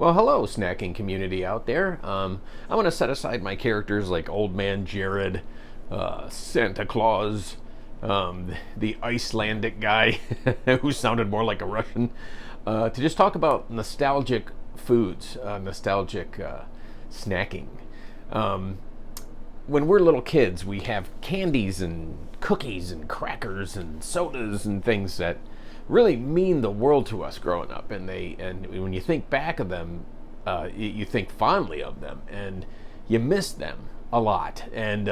Well, hello, snacking community out there. I'm going to set aside my characters like Old Man Jared, Santa Claus, the Icelandic guy who sounded more like a Russian, to just talk about nostalgic foods, nostalgic snacking. When we're little kids, we have candies and cookies and crackers and sodas and things that really mean the world to us growing up. And when you think back of them, you think fondly of them, and you miss them a lot. And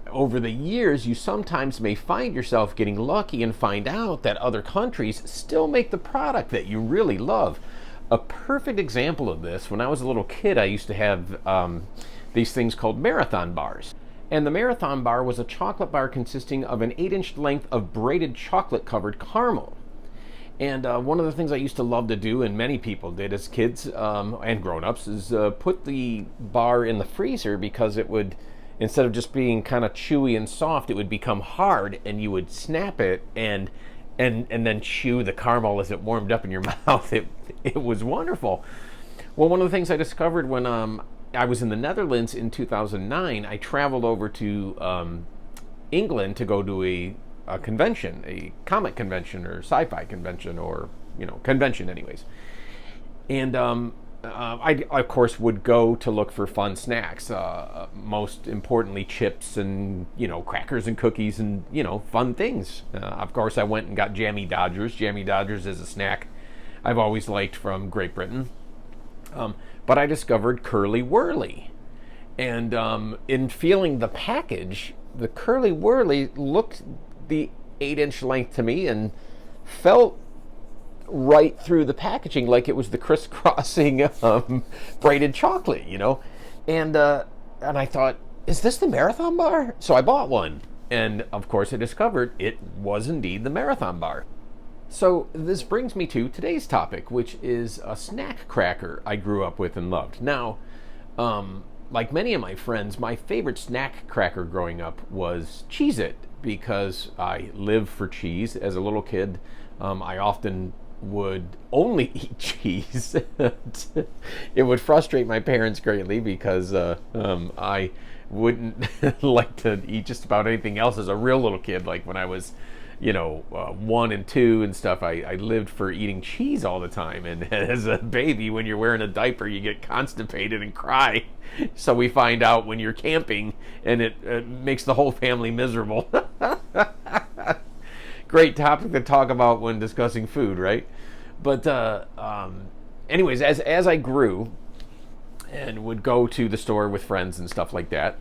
over the years, you sometimes may find yourself getting lucky and find out that other countries still make the product that you really love. A perfect example of this: when I was a little kid, I used to have these things called marathon bars. And the marathon bar was a chocolate bar consisting of an 8-inch length of braided chocolate covered caramel. And one of the things I used to love to do, and many people did as kids and grown-ups, is put the bar in the freezer, because it would, instead of just being kind of chewy and soft, it would become hard, and you would snap it and then chew the caramel as it warmed up in your mouth. It was wonderful. Well, one of the things I discovered when I was in the Netherlands in 2009, I traveled over to England to go to a convention, a comic convention or sci-fi convention, or convention anyways. And I of course would go to look for fun snacks, most importantly chips and crackers and cookies and fun things. Of course, I went and got Jammy Dodgers. Jammy Dodgers is a snack I've always liked from Great Britain. But I discovered Curly Wurly. And in feeling the package, the Curly Wurly looked the 8-inch length to me and felt right through the packaging, like it was the crisscrossing braided chocolate, And I thought, is this the marathon bar? So I bought one. And of course I discovered it was indeed the marathon bar. So this brings me to today's topic, which is a snack cracker I grew up with and loved. Now, like many of my friends, my favorite snack cracker growing up was Cheez-It, because I lived for cheese. As a little kid, I often would only eat cheese. It would frustrate my parents greatly, because I wouldn't like to eat just about anything else as a real little kid. Like when I was 1 and 2 and stuff, I lived for eating cheese all the time. And as a baby, when you're wearing a diaper, you get constipated and cry. So we find out when you're camping, and it makes the whole family miserable. Great topic to talk about when discussing food, right? But anyways, as I grew and would go to the store with friends and stuff like that,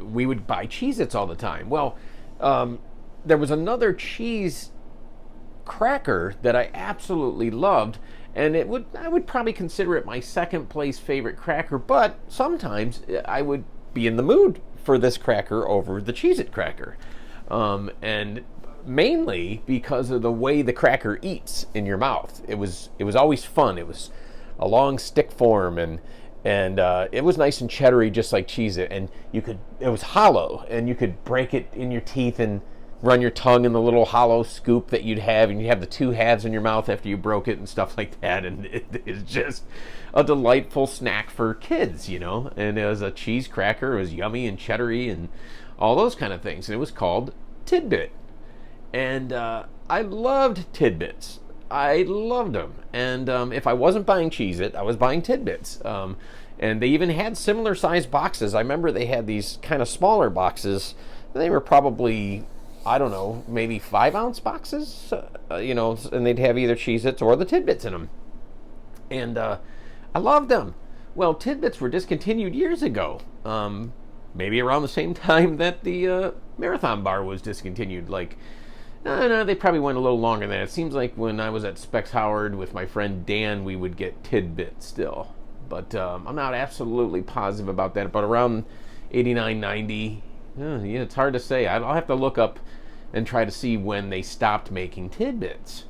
we would buy Cheez-Its all the time. Well, there was another cheese cracker that I absolutely loved, and I would probably consider it my second place favorite cracker, but sometimes I would be in the mood for this cracker over the Cheez-It cracker. And mainly because of the way the cracker eats in your mouth. It was always fun. It was a long stick form, and it was nice and cheddary, just like Cheez-It, and it was hollow, and you could break it in your teeth and run your tongue in the little hollow scoop that you'd have, and you have the two halves in your mouth after you broke it and stuff like that. And it is just a delightful snack for kids, And it was a cheese cracker. It was yummy and cheddary and all those kind of things. And it was called Tid-Bit. And I loved Tid-Bits. I loved them. And if I wasn't buying Cheez-It, I was buying Tid-Bits. And they even had similar sized boxes. I remember they had these kind of smaller boxes. They were probably, I don't know, maybe 5-ounce boxes, and they'd have either Cheez-Its or the Tid-Bits in them. And I loved them. Well, Tid-Bits were discontinued years ago, maybe around the same time that the Marathon Bar was discontinued. No, they probably went a little longer than that. It seems like when I was at Specs Howard with my friend Dan, we would get Tid-Bits still. But I'm not absolutely positive about that. But around 89, 90, it's hard to say. I'll have to look up and try to see when they stopped making Tid-Bits.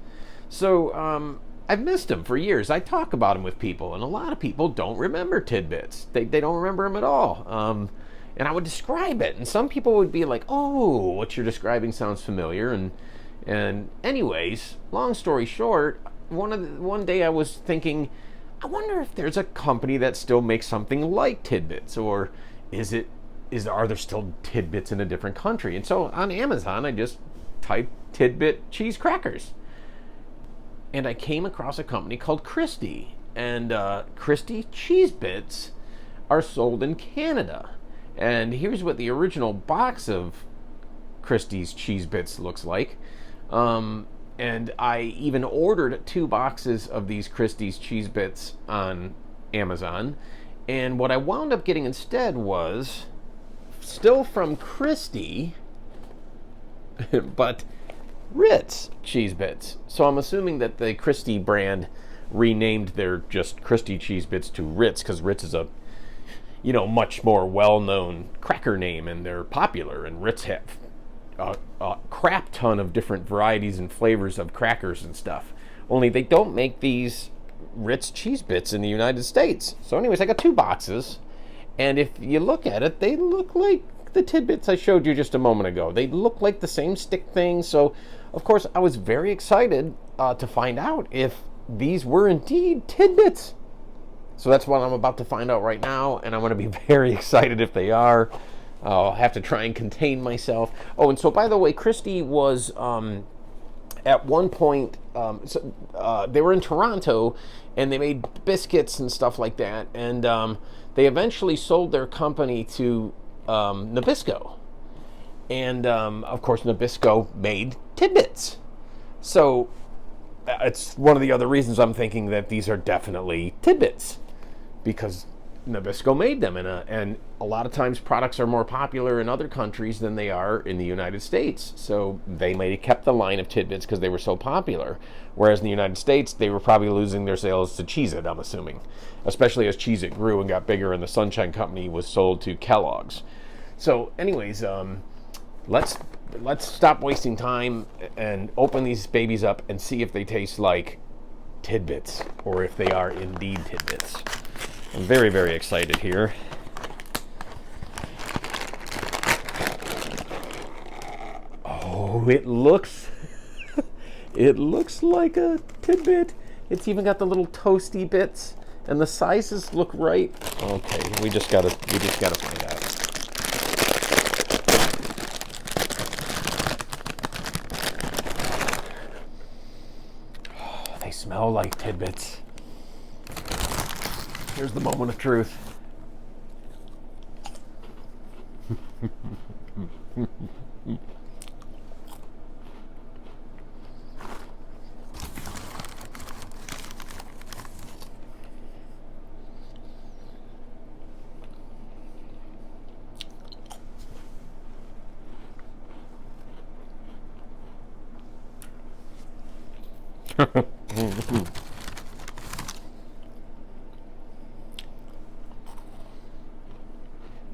So I've missed them for years. I talk about them with people, and a lot of people don't remember Tid-Bits. They don't remember them at all. And I would describe it, and some people would be like, "Oh, what you're describing sounds familiar." And anyways, long story short, one day I was thinking, I wonder if there's a company that still makes something like Tid-Bits, or are there still Tid-Bits in a different country? And so on Amazon, I just typed Tid-BIT Cheese Crackers, and I came across a company called Christie, and Christie Cheez-Bits are sold in Canada. And here's what the original box of Christie's Cheez-Bits looks like. And I even ordered 2 boxes of these Christie's Cheez-Bits on Amazon. And what I wound up getting instead was still from Christie, but Ritz Cheez-Bits. So I'm assuming that the Christie brand renamed their just Christie Cheez-Bits to Ritz, because Ritz is a much more well-known cracker name, and they're popular, and Ritz have a crap ton of different varieties and flavors of crackers and stuff. Only they don't make these Ritz Cheez-Bits in the United States. So anyways, I got 2 boxes, and if you look at it, they look like the Tid-Bits I showed you just a moment ago. They look like the same stick thing. So of course I was very excited to find out if these were indeed Tid-Bits. So that's what I'm about to find out right now, and I'm going to be very excited if they are. I'll have to try and contain myself. Oh, and so by the way, Christie was at one point, they were in Toronto, and they made biscuits and stuff like that, and they eventually sold their company to Nabisco. And of course, Nabisco made Tid-Bits. So it's one of the other reasons I'm thinking that these are definitely Tid-Bits, because Nabisco made them, and a lot of times products are more popular in other countries than they are in the United States. So they may have kept the line of Tid-Bits because they were so popular, whereas in the United States they were probably losing their sales to Cheez-It, I'm assuming, especially as Cheez-It grew and got bigger and the Sunshine Company was sold to Kellogg's. So anyways, let's stop wasting time and open these babies up and see if they taste like Tid-Bits, or if they are indeed Tid-Bits. I'm very, very excited here. Oh, it looks like a Tid-Bit. It's even got the little toasty bits, and the sizes look right. Okay, we just gotta find out. Oh, they smell like Tid-Bits. Here's the moment of truth.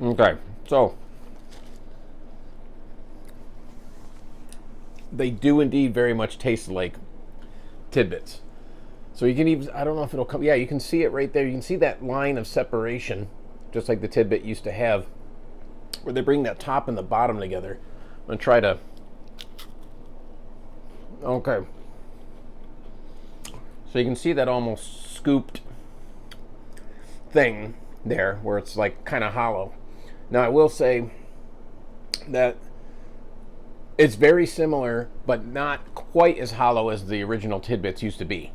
Okay, so they do indeed very much taste like Tid-Bits. So you can even, I don't know if it'll come, yeah, you can see it right there. You can see that line of separation, just like the Tid-Bit used to have, where they bring that top and the bottom together. I'm going to try to, okay. So you can see that almost scooped thing there, where it's like kind of hollow. Now I will say that it's very similar, but not quite as hollow as the original Tid-Bits used to be.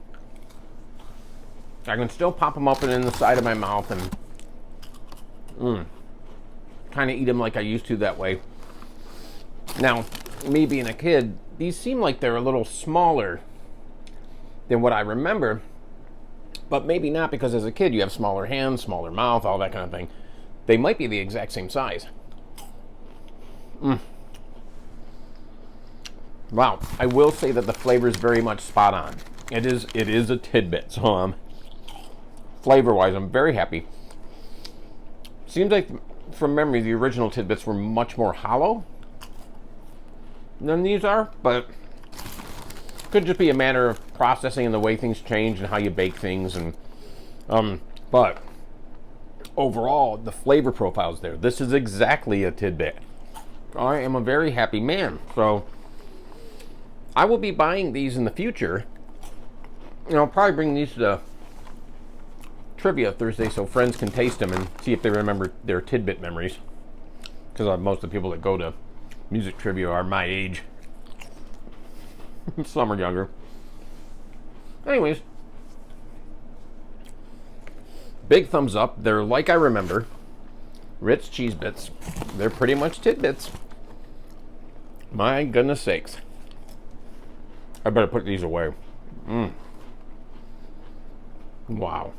I can still pop them open in the side of my mouth and kind of eat them like I used to that way. Now, me being a kid, these seem like they're a little smaller than what I remember, but maybe not, because as a kid you have smaller hands, smaller mouth, all that kind of thing. They might be the exact same size. Wow, I will say that the flavor is very much spot on. It is a Tid-Bit, so flavor-wise, I'm very happy. Seems like, from memory, the original Tid-Bits were much more hollow than these are, but could just be a matter of processing and the way things change and how you bake things, and but overall the flavor profile's there. This is exactly a Tid-Bit. I am a very happy man. So I will be buying these in the future And I'll probably bring these to trivia Thursday so friends can taste them and see if they remember their Tid-Bit memories. Because most of the people that go to music trivia are my age. Some are younger. Anyways, big thumbs up. They're like I remember. Ritz Cheese Bits. They're pretty much Tid-Bits. My goodness sakes. I better put these away. Wow.